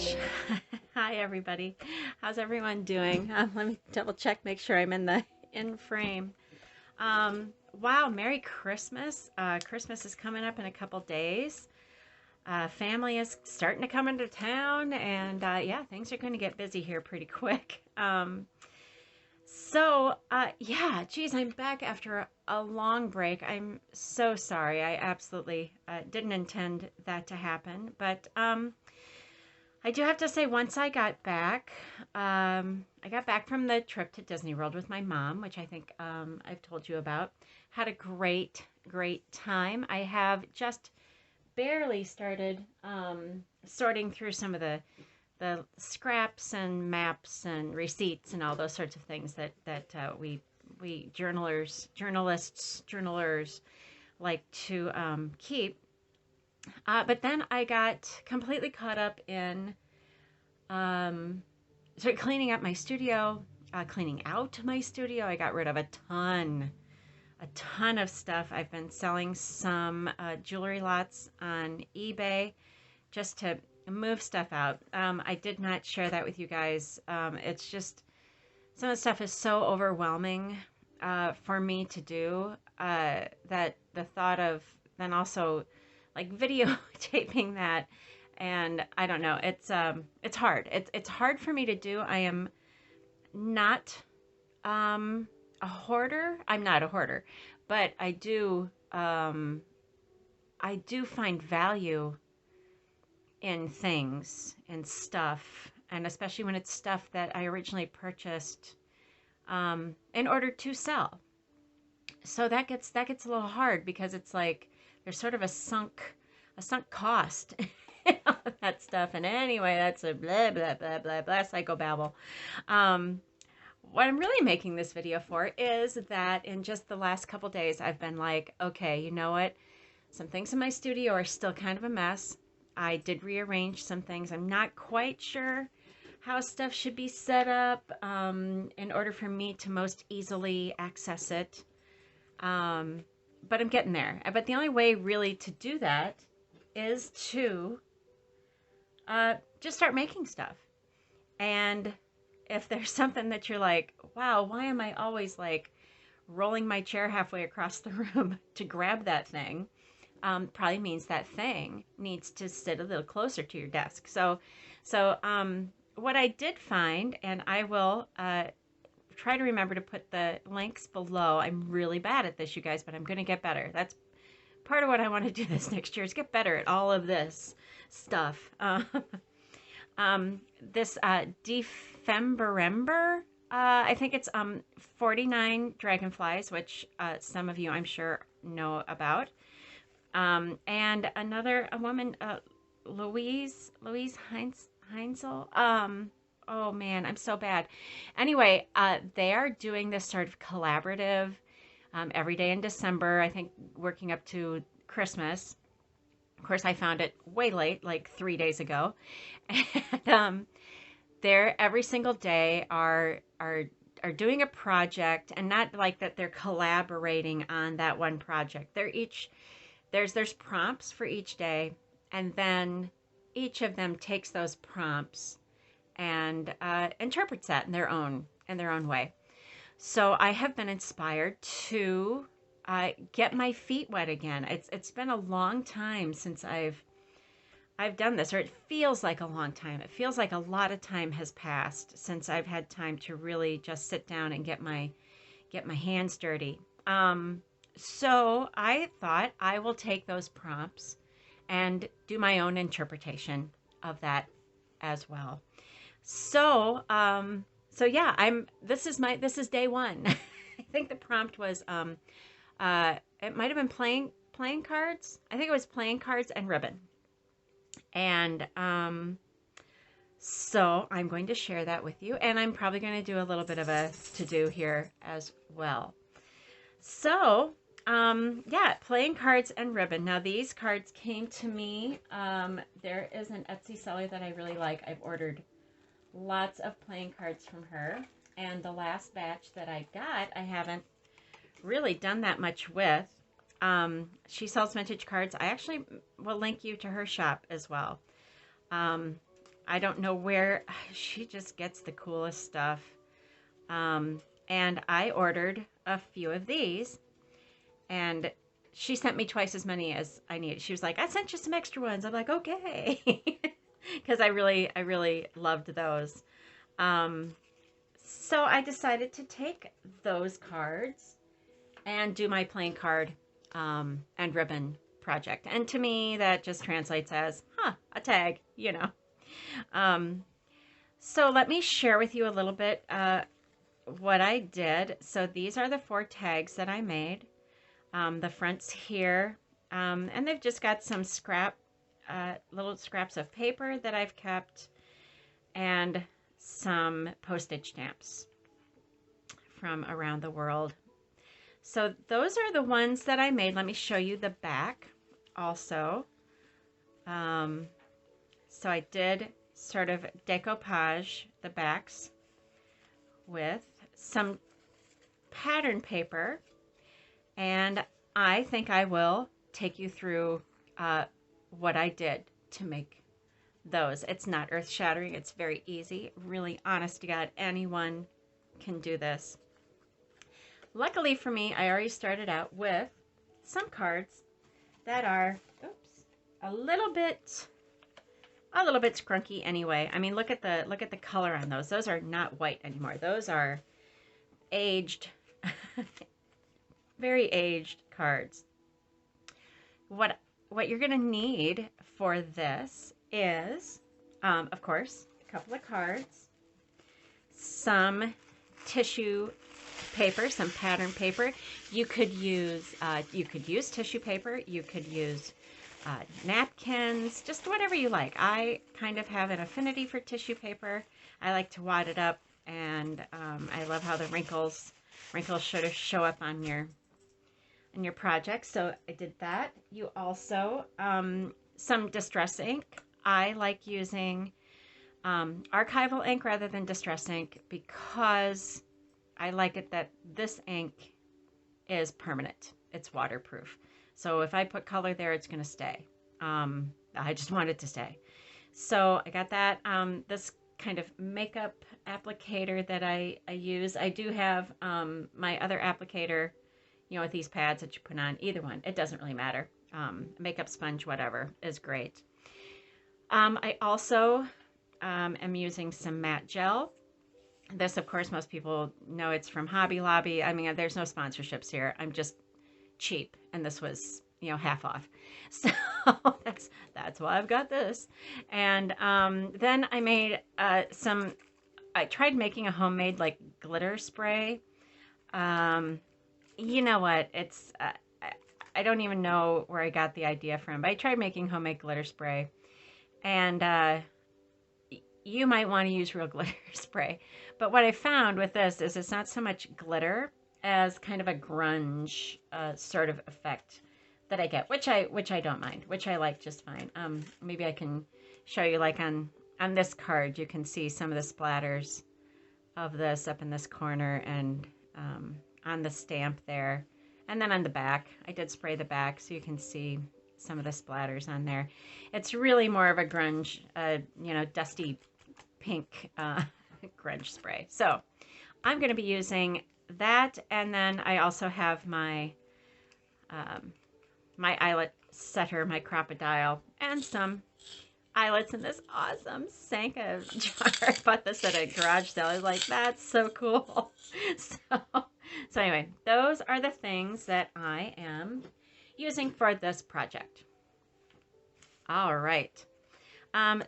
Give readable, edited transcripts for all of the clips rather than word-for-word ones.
gosh. Hi, everybody. How's everyone doing? Let me double check, make sure I'm in frame. Wow, Merry Christmas. Christmas is coming up in a couple days. Family is starting to come into town, and yeah, things are going to get busy here pretty quick. Yeah, geez, I'm back after a long break. I'm so sorry. I absolutely didn't intend that to happen, but I do have to say, once I got back from the trip to Disney World with my mom, which I think I've told you about. Had a great, great time. I have just barely started sorting through some of the scraps and maps and receipts and all those sorts of things that we journalers like to keep. But then I got completely caught up in started cleaning up my studio, cleaning out my studio. I got rid of a ton of stuff. I've been selling some jewelry lots on eBay just to move stuff out. I did not share that with you guys. It's just some of the stuff is so overwhelming for me to do that the thought of then also like videotaping that, and I don't know, it's hard. It's hard for me to do. I am not a hoarder. I'm not a hoarder, but I do find value in things and stuff, and especially when it's stuff that I originally purchased in order to sell. So that gets a little hard because it's like there's sort of a sunk cost in all of that stuff. And anyway, that's a blah blah blah blah blah psychobabble. What I'm really making this video for is that in just the last couple days, I've been like, okay, you know what? Some things in my studio are still kind of a mess. I did rearrange some things. I'm not quite sure how stuff should be set up in order for me to most easily access it. But I'm getting there. But the only way really to do that is to just start making stuff. And if there's something that you're like, wow, why am I always like rolling my chair halfway across the room to grab that thing? Probably means that thing needs to sit a little closer to your desk. So what I did find, and I will try to remember to put the links below. I'm really bad at this, you guys, but I'm going to get better. That's part of what I want to do this next year is get better at all of this stuff. This Dephemerember, I think it's 49 dragonflies, which some of you I'm sure know about. And a woman, Louise Heinzel. Oh man, I'm so bad. Anyway, they are doing this sort of collaborative every day in December, I think working up to Christmas. Of course, I found it way late, like 3 days ago. And they're every single day are doing a project, and not like that they're collaborating on that one project. They're each there's prompts for each day, and then each of them takes those prompts and interprets that in their own way. So I have been inspired to get my feet wet again. It's been a long time since I've done this, or it feels like a long time. It feels like a lot of time has passed since I've had time to really just sit down and get my hands dirty. So I thought I will take those prompts and do my own interpretation of that as well. So, yeah, this is day one. I think the prompt was, it might have been playing cards. I think it was playing cards and ribbon. And, so I'm going to share that with you, and I'm probably going to do a little bit of a to-do here as well. So, yeah, playing cards and ribbon. Now these cards came to me. There is an Etsy seller that I really like. I've ordered lots of playing cards from her, and the last batch that I got, I haven't really done that much with. She sells vintage cards. I actually will link you to her shop as well. I don't know where, she just gets the coolest stuff. And I ordered a few of these, and she sent me twice as many as I needed. She was like, I sent you some extra ones. I'm like, okay. Because I really loved those. So I decided to take those cards and do my playing card and ribbon project. And to me, that just translates as, a tag, you know. So let me share with you a little bit what I did. So these are the 4 tags that I made. The front's here, and they've just got some little scraps of paper that I've kept, and some postage stamps from around the world. So those are the ones that I made. Let me show you the back also. So I did sort of decoupage the backs with some pattern paper, and I think I will take you through what I did to make those. It's not earth-shattering. It's very easy. Really, honest to God, anyone can do this. Luckily for me, I already started out with some cards that are, a little bit scrunky anyway. I mean, look at the color on those. Those are not white anymore. Those are aged, very aged cards. What you're gonna need for this is, of course, a couple of cards, some tissue paper, some pattern paper. You could use tissue paper. You could use napkins, just whatever you like. I kind of have an affinity for tissue paper. I like to wad it up, and I love how the wrinkles show up on your project. So I did that. You also some distress ink. I like using archival ink rather than distress ink because I like it that this ink is permanent. It's waterproof. So if I put color there, it's going to stay. I just want it to stay. So I got that. This kind of makeup applicator that I use. I do have my other applicator, you know, with these pads that you put on. Either one. It doesn't really matter. Makeup sponge, whatever, is great. I also am using some matte gel. This, of course, most people know it's from Hobby Lobby. I mean, there's no sponsorships here. I'm just cheap, and this was, you know, half off. So that's why I've got this. And then I made I tried making a homemade like glitter spray. You know what? It's I don't even know where I got the idea from, but I tried making homemade glitter spray, and you might want to use real glitter spray. But what I found with this is it's not so much glitter as kind of a grunge sort of effect that I get, which I don't mind, which I like just fine. Maybe I can show you, like on this card, you can see some of the splatters of this up in this corner, and on the stamp there, and then on the back. I did spray the back so you can see some of the splatters on there. It's really more of a grunge, you know, dusty pink grunge spray. So I'm going to be using that, and then I also have my my eyelet setter, my crocodile, and some eyelets in this awesome Sanka jar. I bought this at a garage sale. I was like, that's so cool. So anyway, those are the things that I am using for this project. All right.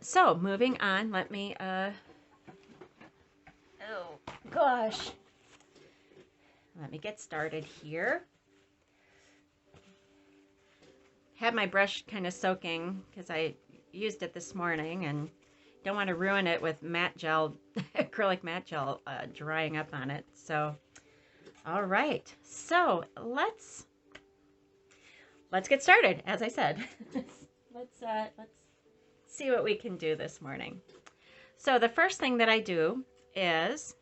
So moving on, let me, oh gosh. Let me get started here. Had my brush kind of soaking because I used it this morning and don't want to ruin it with matte gel, acrylic matte gel drying up on it. So, all right. So let's get started. As I said, let's see what we can do this morning. So the first thing that I do is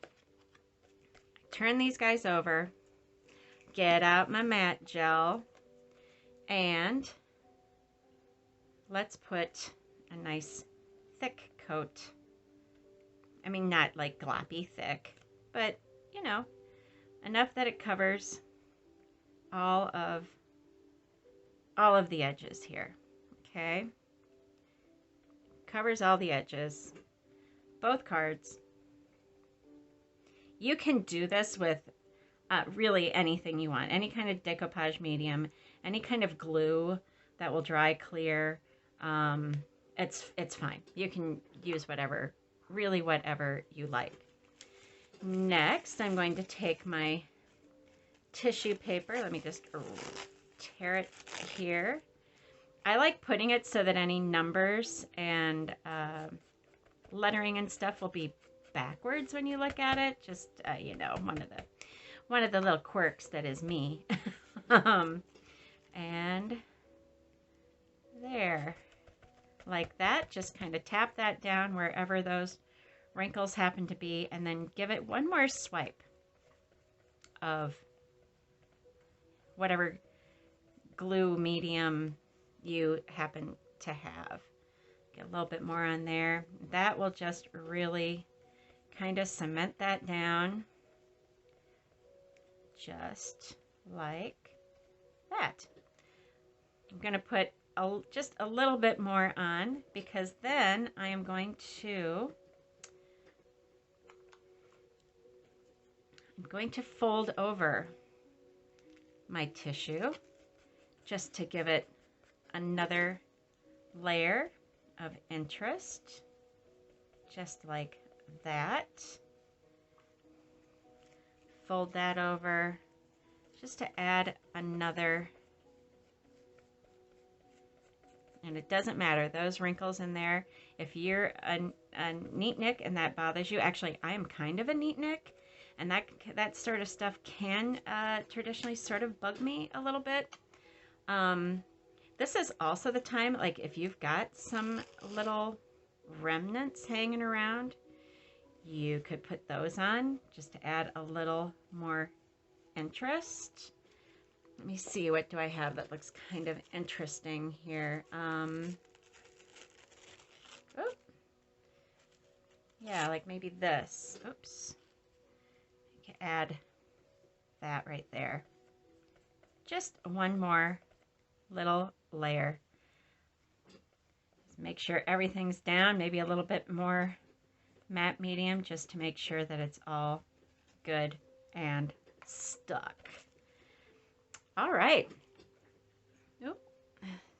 turn these guys over, get out my matte gel, and let's put a nice thick coat. I mean, not like gloppy thick, but you know, enough that it covers all of the edges here. Okay, covers all the edges, both cards. You can do this with really anything you want, any kind of decoupage medium, any kind of glue that will dry clear. It's fine. You can use whatever, really whatever you like. Next, I'm going to take my tissue paper. Let me just tear it here. I like putting it so that any numbers and lettering and stuff will be backwards when you look at it. Just you know, one of the little quirks that is me. And there, like that. Just kind of tap that down wherever those wrinkles happen to be, and then give it one more swipe of whatever glue medium you happen to have. Get a little bit more on there. That will just really kind of cement that down, just like that. I'm going to put just a little bit more on, because then I am going to fold over my tissue just to give it another layer of interest, just like that. Fold that over just to add another, and it doesn't matter, those wrinkles in there. If you're a neatnik and that bothers you, actually I am kind of a neatnik, and that sort of stuff can traditionally sort of bug me a little bit. This is also the time, like if you've got some little remnants hanging around, you could put those on just to add a little more interest. Let me see, what do I have that looks kind of interesting here? Oh, yeah, like maybe this. Oops. I can add that right there. Just one more little layer. Just make sure everything's down, maybe a little bit more matte medium, just to make sure that it's all good and stuck. All right. Oop.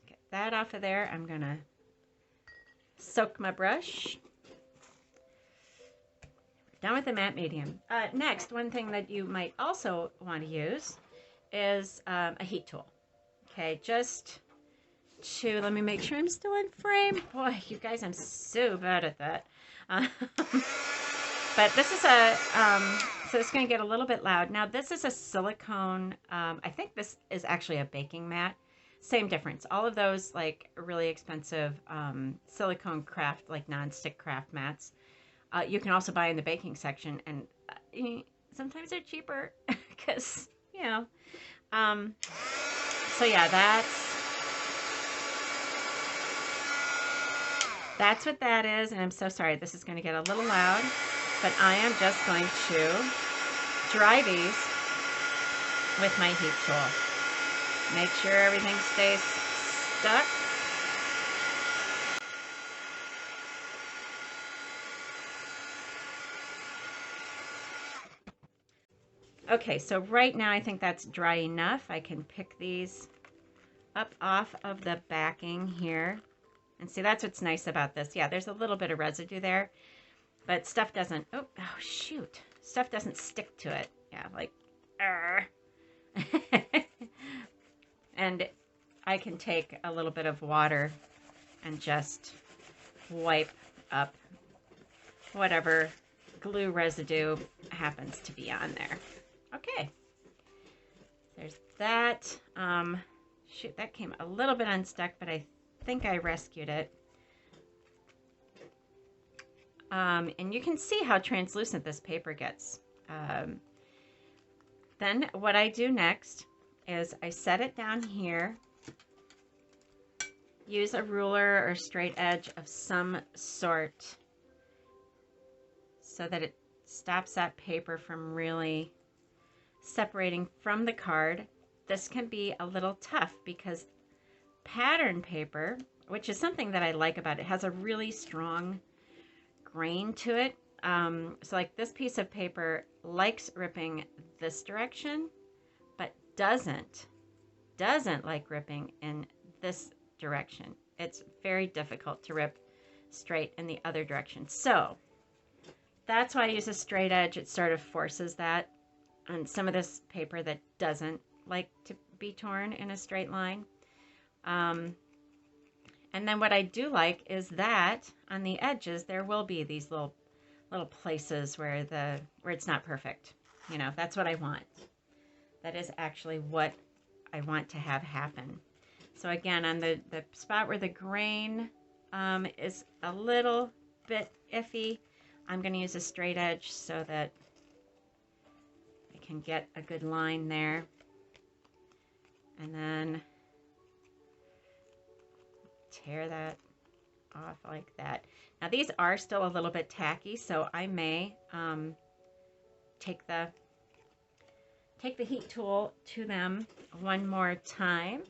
Get that off of there. I'm gonna soak my brush. We're done with the matte medium. Next, one thing that you might also want to use is a heat tool. Okay, just to, let me make sure I'm still in frame. Boy, you guys, I'm so bad at that. But this is so it's going to get a little bit loud. Now, this is a silicone, I think this is actually a baking mat. Same difference. All of those, like, really expensive silicone craft, like non-stick craft mats, you can also buy in the baking section, and sometimes they're cheaper because, you know. So yeah, that's what that is, and I'm so sorry, this is going to get a little loud, but I am just going to dry these with my heat tool. Make sure everything stays stuck. Okay, so right now I think that's dry enough. I can pick these up off of the backing here. And see, that's what's nice about this. Yeah, there's a little bit of residue there, but stuff doesn't, oh shoot. Stuff doesn't stick to it. Yeah, like, and I can take a little bit of water and just wipe up whatever glue residue happens to be on there. Okay, there's that. Shoot, that came a little bit unstuck, but I think I rescued it. And you can see how translucent this paper gets. Then what I do next is I set it down here, use a ruler or straight edge of some sort, so that it stops that paper from really separating from the card. This can be a little tough because pattern paper, which is something that I like about it, has a really strong grain to it. So like this piece of paper likes ripping this direction, but doesn't like ripping in this direction. It's very difficult to rip straight in the other direction. So that's why I use a straight edge. It sort of forces that on some of this paper that doesn't like to be torn in a straight line. And then what I do like is that on the edges there will be these little places where it's not perfect. You know, that's what I want. That is actually what I want to have happen. So again, on the spot where the grain is a little bit iffy, I'm going to use a straight edge so that I can get a good line there. And then tear that off like that. Now these are still a little bit tacky, so I may take the heat tool to them one more time.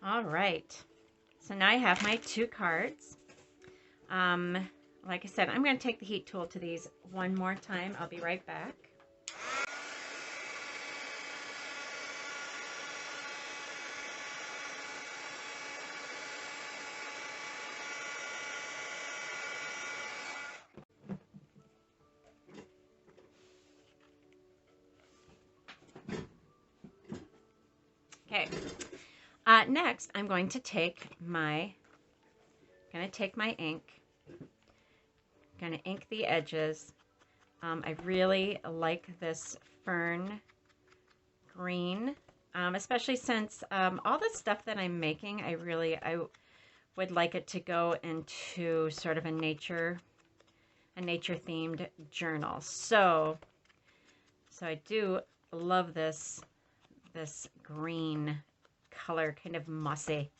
All right, so now I have my 2 cards. Like I said, I'm going to take the heat tool to these one more time. I'll be right back. Okay. Next, I'm going to take my ink. I'm going to ink the edges. I really like this fern green, especially since all the stuff that I'm making, I would like it to go into sort of a nature themed journal. So I do love this green color, kind of mossy.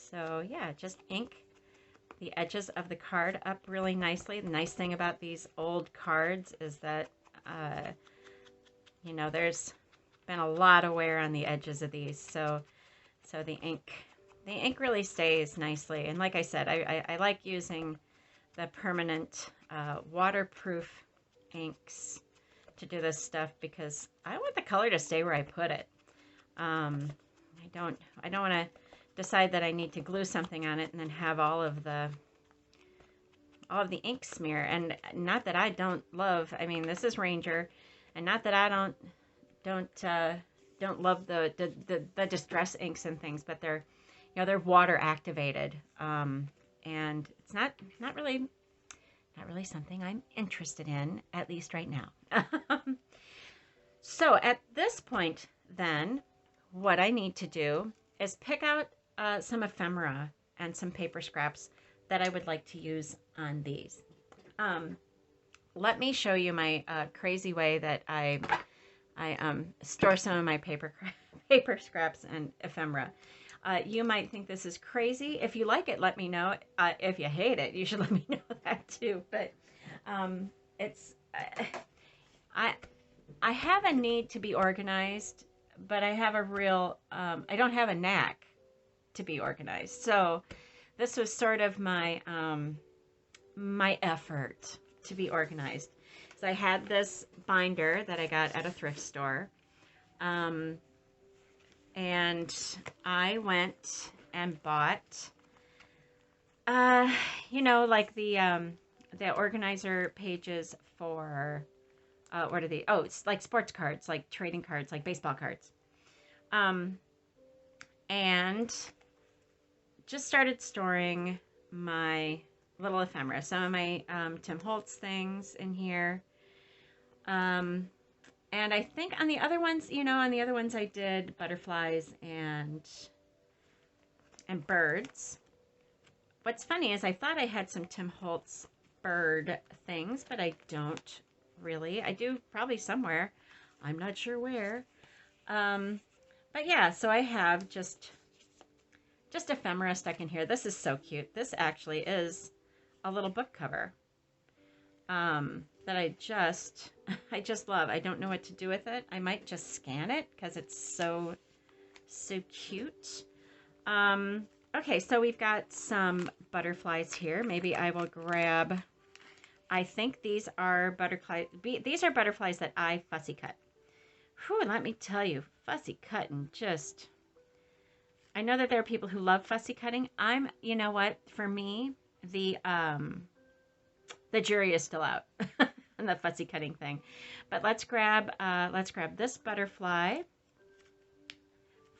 So yeah, just ink the edges of the card up really nicely. The nice thing about these old cards is that you know, there's been a lot of wear on the edges of these, so the ink really stays nicely. And like I said, I like using the permanent waterproof inks to do this stuff because I want the color to stay where I put it. I don't want to decide that I need to glue something on it and then have all of the ink smear. And not that I don't love, I mean, this is Ranger, and not that I don't love the distress inks and things, but they're, you know, they're water activated, and it's not really something I'm interested in, at least right now. So at this point, then, what I need to do is pick out some ephemera and some paper scraps that I would like to use on these. Let me show you my crazy way that I store some of my paper scraps and ephemera. You might think this is crazy. If you like it, let me know. If you hate it, you should let me know that too. But it's I have a need to be organized, but I have a real I don't have a knack to be organized. So this was sort of my my effort to be organized. So I had this binder that I got at a thrift store. And I went and bought, you know, like the organizer pages for, what are they? Oh, it's like sports cards, like trading cards, like baseball cards. And just started storing my little ephemera, some of my Tim Holtz things in here. And I think on the other ones, you know, I did butterflies and birds. what's funny is I thought I had some Tim Holtz bird things, but I don't really. I do probably somewhere. I'm not sure where. But yeah, so I have just ephemera stuck in here. This is so cute. This actually is a little book cover that I just love. I don't know what to do with it. I might just scan it because it's so cute. Okay, so we've got some butterflies here. Maybe I will grab, I think these are butterflies that I fussy cut. Whew, let me tell you, fussy cutting just, I know that there are people who love fussy cutting. You know what, for me, the jury is still out on the fussy cutting thing. But let's grab this butterfly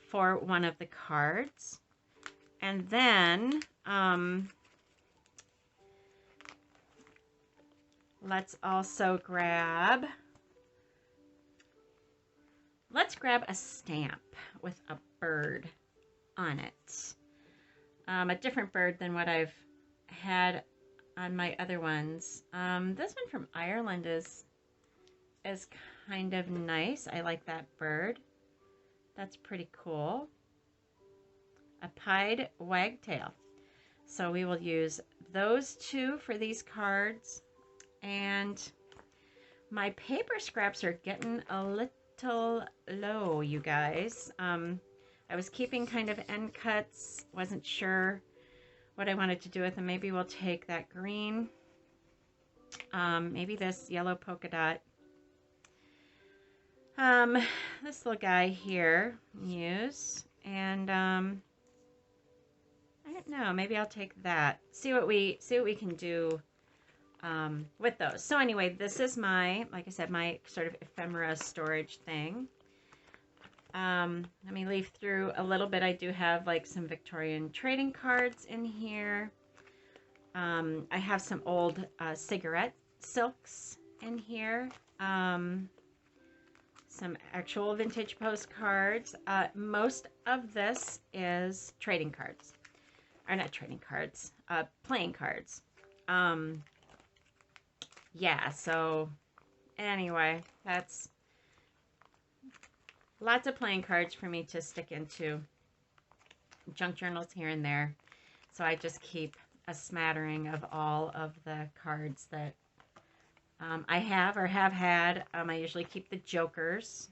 for one of the cards. And then let's also grab a stamp with a bird on it. A different bird than what I've had on my other ones. This one from Ireland is kind of nice. I like that bird. That's pretty cool. A pied wagtail. So we will use those two for these cards. And my paper scraps are getting a little low, you guys. I was keeping kind of end cuts. Wasn't sure what I wanted to do with them. Maybe we'll take that green. Maybe this yellow polka dot. This little guy here, use. And I don't know, maybe I'll take that. See what we can do with those. So anyway, this is my, like I said, my sort of ephemera storage thing. Let me leaf through a little bit. I do have like some Victorian trading cards in here. I have some old cigarette silks in here. Some actual vintage postcards. Most of this is trading cards. Or not trading cards, playing cards. Yeah, so anyway, that's lots of playing cards for me to stick into. Junk journals here and there. So I just keep a smattering of all of the cards that I have or have had. I usually keep the jokers.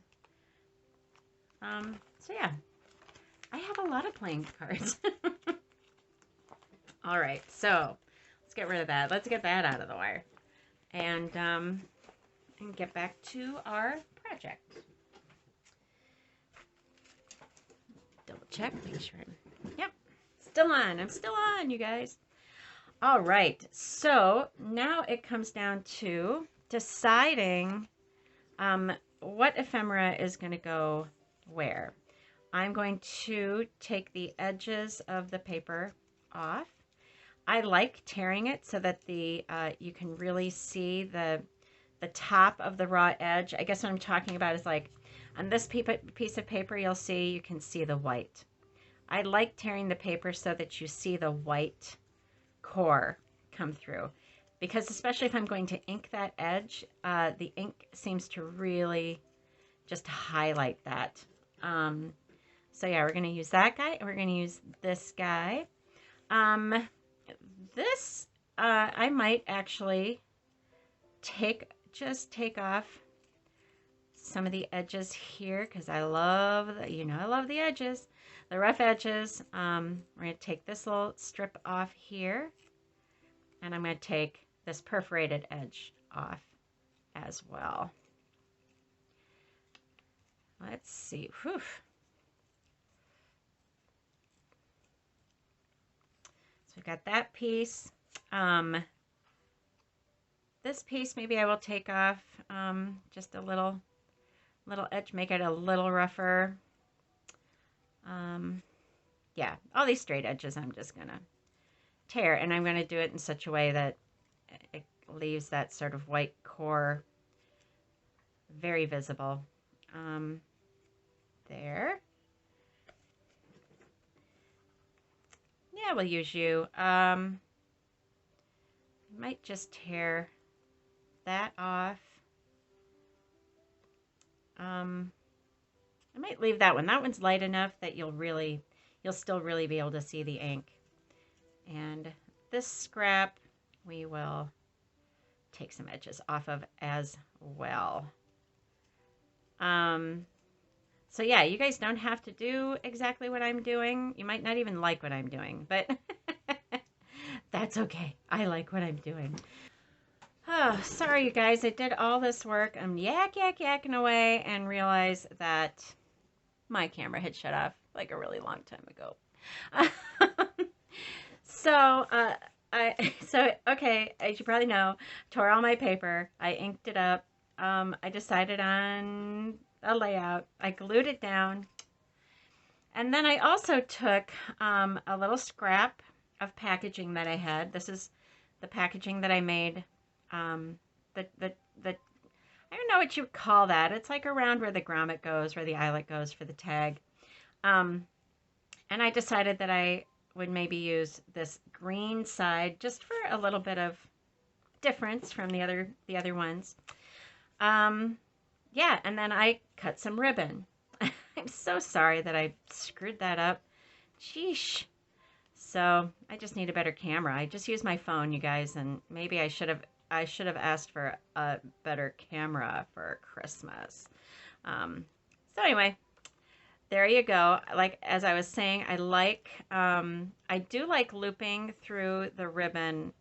So yeah, I have a lot of playing cards. All right, so let's get rid of that. Let's get that out of the way. And get back to our project. Double check, make sure yep, still on. I'm still on, you guys. All right, so now it comes down to deciding what ephemera is going to go where. I'm going to take the edges of the paper off. I like tearing it so that the you can really see the top of the raw edge. I guess what I'm talking about is like on this piece of paper, you can see the white. I like tearing the paper so that you see the white core come through, because especially if I'm going to ink that edge, the ink seems to really just highlight that. So yeah, we're going to use that guy, and we're going to use this guy. This I might actually take off some of the edges here, because I love I love the edges, the rough edges. We're going to take this little strip off here, and I'm going to take this perforated edge off as well. Let's see. Whew. So we've got that piece. This piece maybe I will take off just a little edge, make it a little rougher. Yeah, all these straight edges I'm just gonna tear, and I'm gonna do it in such a way that it leaves that sort of white core very visible. There. Yeah, we'll use you. Might just tear that off. I might leave that one. That one's light enough that you'll still really be able to see the ink. And this scrap we will take some edges off of as well. So yeah, you guys don't have to do exactly what I'm doing. You might not even like what I'm doing, but that's okay. I like what I'm doing. Oh, sorry you guys. I did all this work. I'm yakking away and realized that my camera had shut off like a really long time ago. Okay, as you probably know, tore all my paper. I inked it up. I decided on a layout. I glued it down. And then I also took a little scrap of packaging that I had. This is the packaging that I made. I don't know what you would call that. It's like around where the grommet goes, where the eyelet goes for the tag. And I decided that I would maybe use this green side just for a little bit of difference from the other ones. Yeah, and then I cut some ribbon. I'm so sorry that I screwed that up. Sheesh. So I just need a better camera. I just used my phone, you guys, and maybe I should have asked for a better camera for Christmas. So anyway, there you go. Like, as I was saying, I do like looping through the ribbon,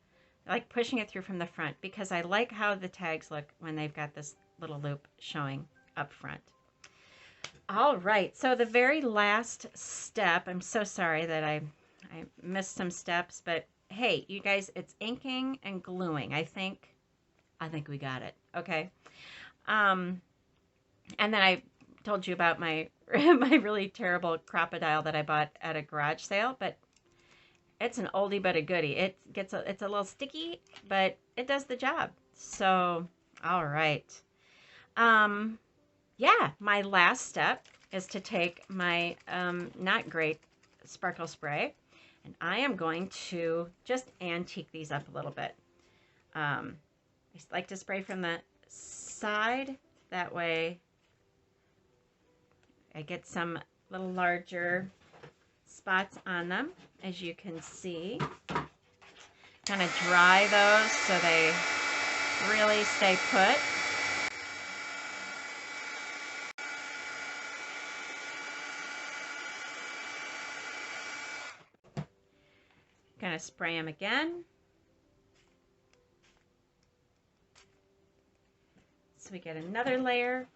like pushing it through from the front, because I like how the tags look when they've got this little loop showing up front. All right, so the very last step, I'm so sorry that I missed some steps, but hey, you guys, it's inking and gluing. I think we got it. Okay. And then I told you about my my really terrible crocodile that I bought at a garage sale, but it's an oldie but a goodie. It's a little sticky, but it does the job. So, all right. Yeah, my last step is to take my not great sparkle spray, and I am going to just antique these up a little bit. I like to spray from the side, that way I get some little larger spots on them, as you can see. Kind of dry those so they really stay put. Gonna spray them again. So we get another layer.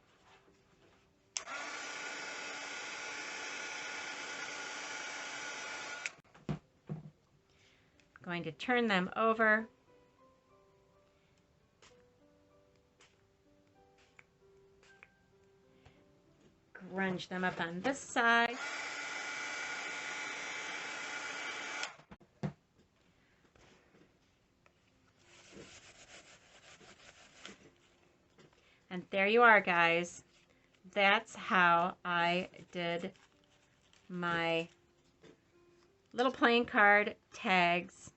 Going to turn them over. Grunge them up on this side. And there you are, guys. That's how I did my little playing card tags,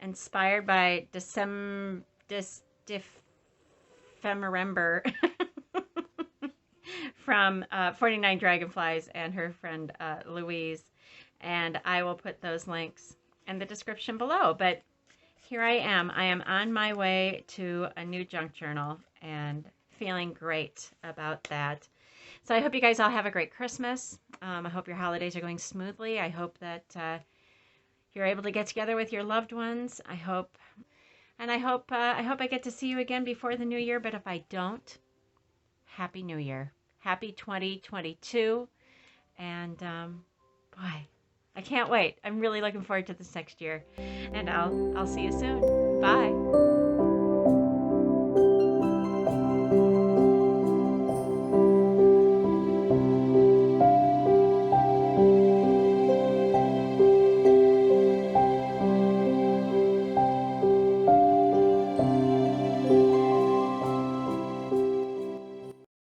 inspired by Dephemerember from 49 Dragonflies and her friend Louise. And I will put those links in the description below. But here I am. I am on my way to a new junk journal and feeling great about that. So I hope you guys all have a great Christmas. I hope your holidays are going smoothly. I hope that you're able to get together with your loved ones. I hope I get to see you again before the new year. But if I don't, Happy New Year. Happy 2022. And boy, I can't wait. I'm really looking forward to this next year. And I'll see you soon. Bye.